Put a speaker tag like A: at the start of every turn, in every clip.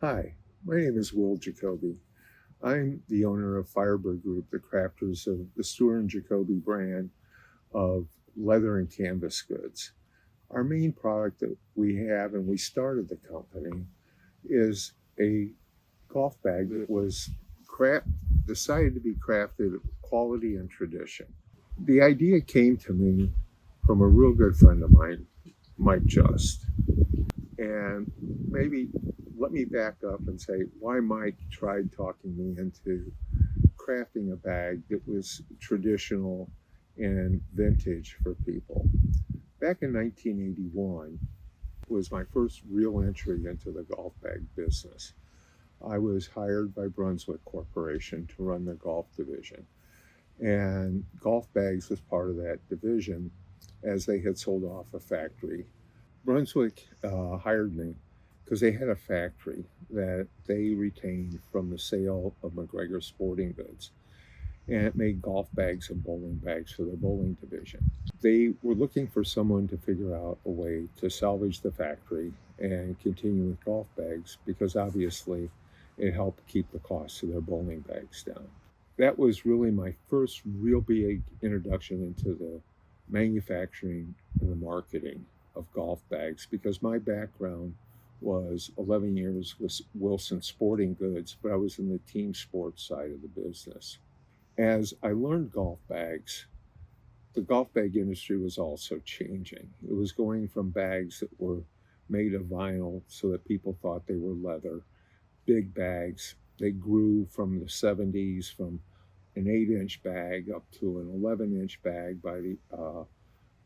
A: Hi, my name is Will Jacoby. I'm the owner of Firebird Group, the crafters of the Steurer Jacoby brand of leather and canvas goods. Our main product that we have, and we started the company, is a golf bag that was decided to be crafted with quality and tradition. The idea came to me from a real good friend of mine, Mike Just. And maybe let me back up and say why Mike tried talking me into crafting a bag that was traditional and vintage for people. Back in 1981 was my first real entry into the golf bag business. I was hired by Brunswick Corporation to run the golf division. And golf bags was part of that division as they had sold off a factory. Brunswick hired me because they had a factory that they retained from the sale of MacGregor sporting goods. And it made golf bags and bowling bags for their bowling division. They were looking for someone to figure out a way to salvage the factory and continue with golf bags because obviously it helped keep the cost of their bowling bags down. That was really my first real big introduction into the manufacturing and the marketing of golf bags because my background was 11 years with Wilson Sporting Goods, but I was in the team sports side of the business. As I learned golf bags, the golf bag industry was also changing. It was going from bags that were made of vinyl so that people thought they were leather, big bags. They grew from the 70s from an 8-inch bag up to an 11-inch bag by the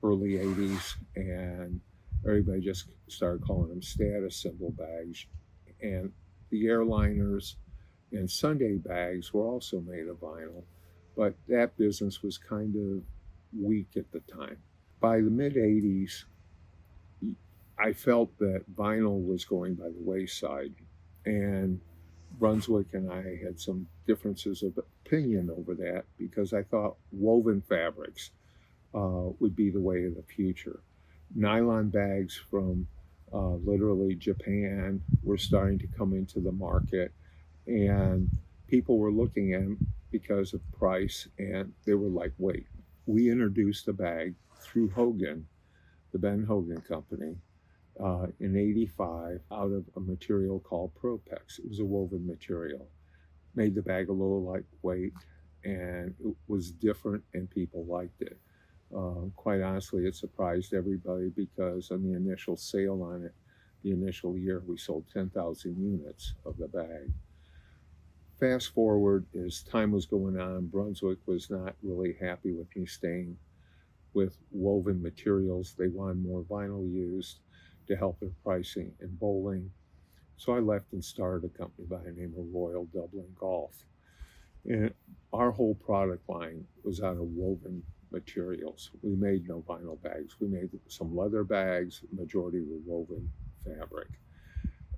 A: early 80s, and everybody just started calling them status symbol bags. And the airliners and Sunday bags were also made of vinyl, but that business was kind of weak at the time. By the mid 80s, I felt that vinyl was going by the wayside, and Brunswick and I had some differences of opinion over that because I thought woven fabrics would be the way of the future. Nylon bags from literally Japan were starting to come into the market, and people were looking at them because of price, and they were lightweight. We introduced a bag through Hogan, the Ben Hogan company, in '85 out of a material called Propex. It was a woven material. Made the bag a little lightweight, and it was different, and people liked it. Quite honestly, it surprised everybody because on the initial sale on it, the initial year, we sold 10,000 units of the bag. Fast forward, as time was going on, Brunswick was not really happy with me staying with woven materials. They wanted more vinyl used to help their pricing in bowling. So I left and started a company by the name of Royal Dublin Golf. And our whole product line was out of woven materials. We made no vinyl bags. We made some leather bags, the majority were woven fabric.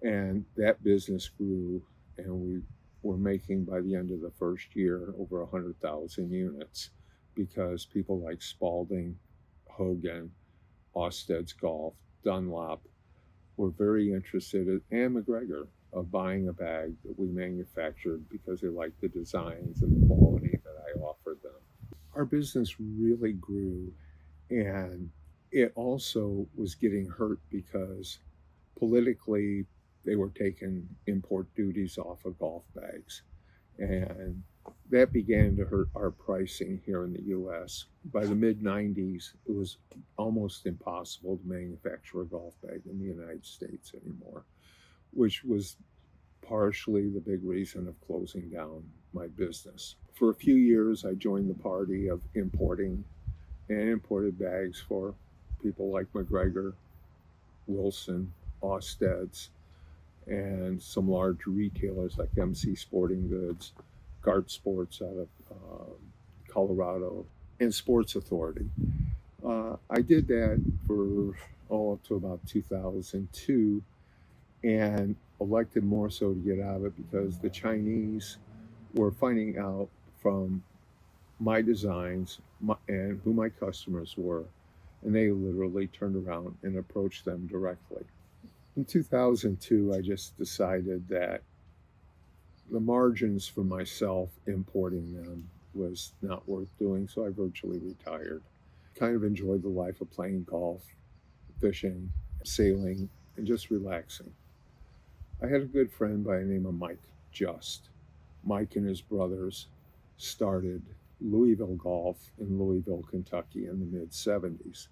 A: And that business grew, and we were making by the end of the first year over 100,000 units because people like Spalding, Hogan, Osted's Golf, Dunlop were very interested, and MacGregor, of buying a bag that we manufactured because they liked the designs and the quality that I offered them. Our business really grew, and it also was getting hurt because politically they were taking import duties off of golf bags. And that began to hurt our pricing here in the US. By the mid 90s, it was almost impossible to manufacture a golf bag in the United States anymore, which was partially the big reason of closing down my business. For a few years, I joined the party of importing and imported bags for people like MacGregor, Wilson, Osted's, and some large retailers like MC Sporting Goods, Guard Sports out of Colorado, and Sports Authority. I did that for up to about 2002, and elected more so to get out of it because the Chinese were finding out from my designs and who my customers were, and they literally turned around and approached them directly. In 2002, I just decided that the margins for myself importing them was not worth doing, so I virtually retired. Kind of enjoyed the life of playing golf, fishing, sailing, and just relaxing. I had a good friend by the name of Mike Just. Mike and his brothers started Louisville Golf in Louisville, Kentucky in the mid 70s.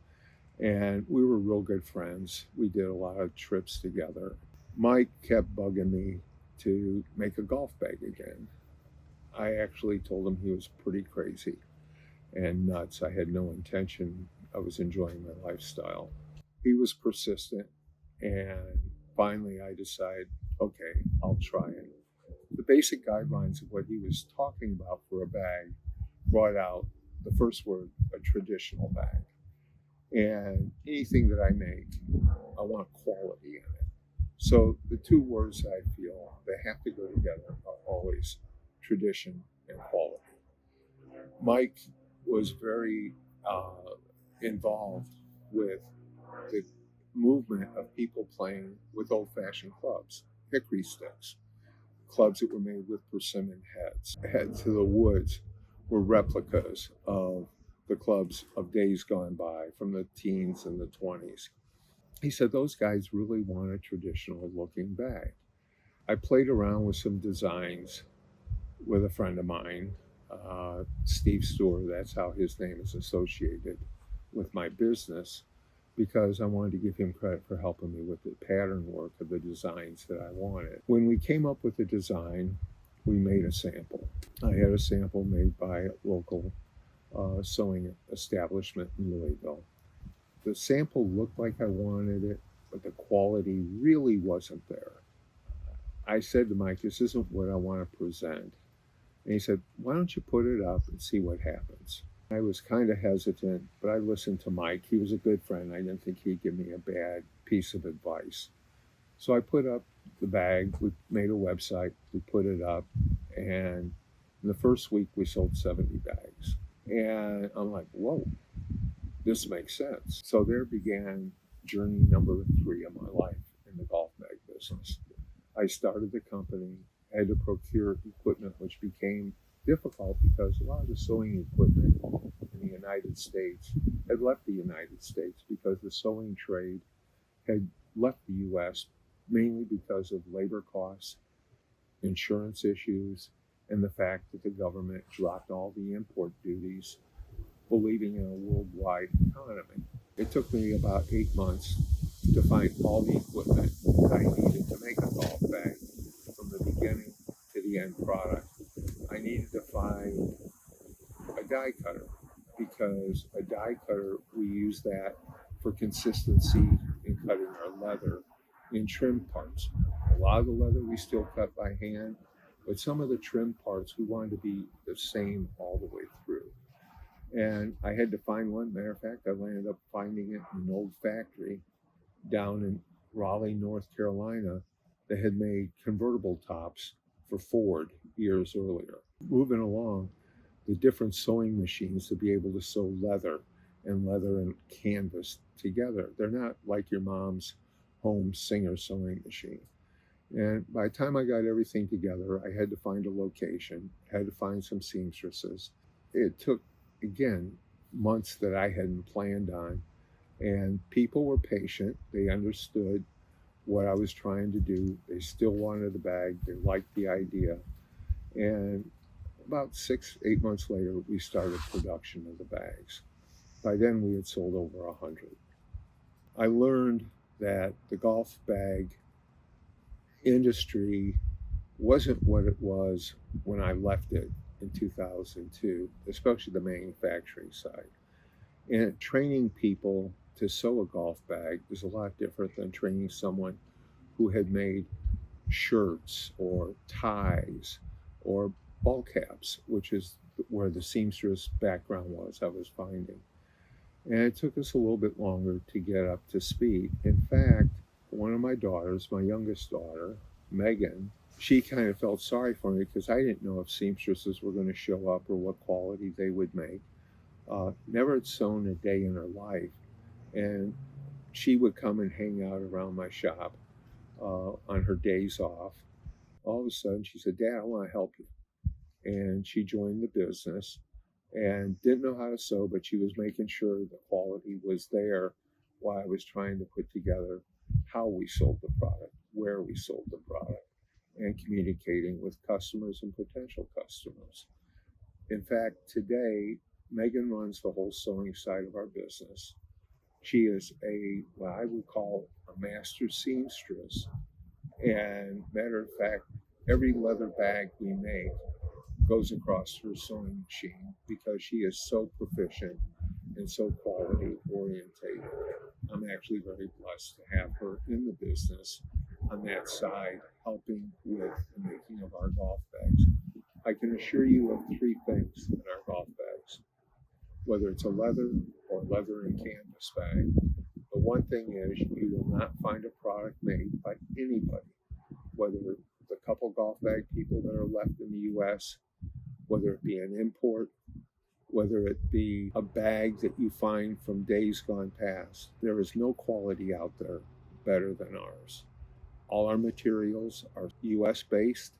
A: And we were real good friends. We did a lot of trips together. Mike kept bugging me to make a golf bag again. I actually told him he was pretty crazy and nuts. I had no intention. I was enjoying my lifestyle. He was persistent, and finally I decided, okay, I'll try it. The basic guidelines of what he was talking about for a bag brought out the first word, a traditional bag. And anything that I make, I want quality in it. So the two words I feel they have to go together are always tradition and quality. Mike was very involved with the movement of people playing with old-fashioned clubs, hickory sticks, clubs that were made with persimmon heads. Heads to the woods were replicas of the clubs of days gone by from the teens and the 20s. He said those guys really want a traditional looking bag. I played around with some designs with a friend of mine, Steve Steurer, that's how his name is associated with my business, because I wanted to give him credit for helping me with the pattern work of the designs that I wanted. When we came up with the design, we made a sample. I had a sample made by a local sewing establishment in Louisville. The sample looked like I wanted it, but the quality really wasn't there. I said to Mike, this isn't what I want to present. And he said, why don't you put it up and see what happens? I was kind of hesitant, but I listened to Mike. He was a good friend. I didn't think he'd give me a bad piece of advice. So I put up the bag. We made a website. We put it up. And in the first week, we sold 70 bags. And I'm like, whoa, this makes sense. So there began journey number 3 of my life in the golf bag business. I started the company, had to procure equipment, which became difficult because a lot of the sewing equipment in the United States had left the United States because the sewing trade had left the U.S. mainly because of labor costs, insurance issues, and the fact that the government dropped all the import duties, believing in a worldwide economy. It took me about 8 months to find all the equipment that I needed to make a golf bag from the beginning to the end product. I needed to find a die cutter because a die cutter, we use that for consistency in cutting our leather in trim parts. A lot of the leather we still cut by hand, but some of the trim parts we wanted to be the same all the way through. And I had to find one. Matter of fact, I landed up finding it in an old factory down in Raleigh, North Carolina, that had made convertible tops for Ford years earlier. Moving along, the different sewing machines to be able to sew leather and canvas together. They're not like your mom's home Singer sewing machine. And by the time I got everything together, I had to find a location, had to find some seamstresses. It took, again, months that I hadn't planned on. And people were patient. They understood what I was trying to do. They still wanted the bag. They liked the idea. And about 6-8 months later, we started production of the bags. By then, we had sold over 100. I learned that the golf bag industry wasn't what it was when I left it in 2002, especially the manufacturing side. And training people to sew a golf bag is a lot different than training someone who had made shirts or ties or ball caps, which is where the seamstress background was I was finding. And it took us a little bit longer to get up to speed. In fact, one of my daughters, my youngest daughter, Megan, she kind of felt sorry for me because I didn't know if seamstresses were going to show up or what quality they would make. Never had sewn a day in her life. And she would come and hang out around my shop on her days off. All of a sudden, she said, "Dad, I want to help you." And she joined the business and didn't know how to sew, but she was making sure the quality was there while I was trying to put together how we sold the product, where we sold the product, and communicating with customers and potential customers. In fact, today, Megan runs the whole sewing side of our business. She is what I would call a master seamstress. And matter of fact, every leather bag we make goes across her sewing machine because she is so proficient and so quality orientated. I'm actually very blessed to have her in the business on that side, helping with the making of our golf bags. I can assure you of three things in our golf bags, whether it's a leather or leather and canvas bag. The one thing is you will not find a product made by anybody, whether the couple golf bag people that are left in the U.S., whether it be an import, whether it be a bag that you find from days gone past. There is no quality out there better than ours. All our materials are U.S. based.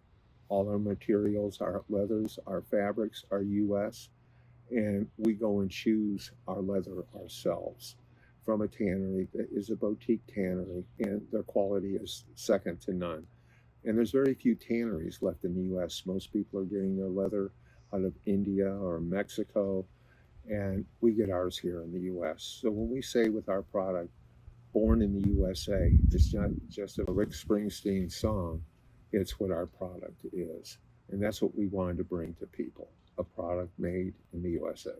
A: All our materials, our leathers, our fabrics are U.S. And we go and choose our leather ourselves from a tannery that is a boutique tannery, and their quality is second to none. And there's very few tanneries left in the U.S. Most people are getting their leather out of India or Mexico, and we get ours here in the U.S. So when we say with our product, born in the USA, it's not just a Rick Springsteen song, it's what our product is. And that's what we wanted to bring to people, a product made in the USA.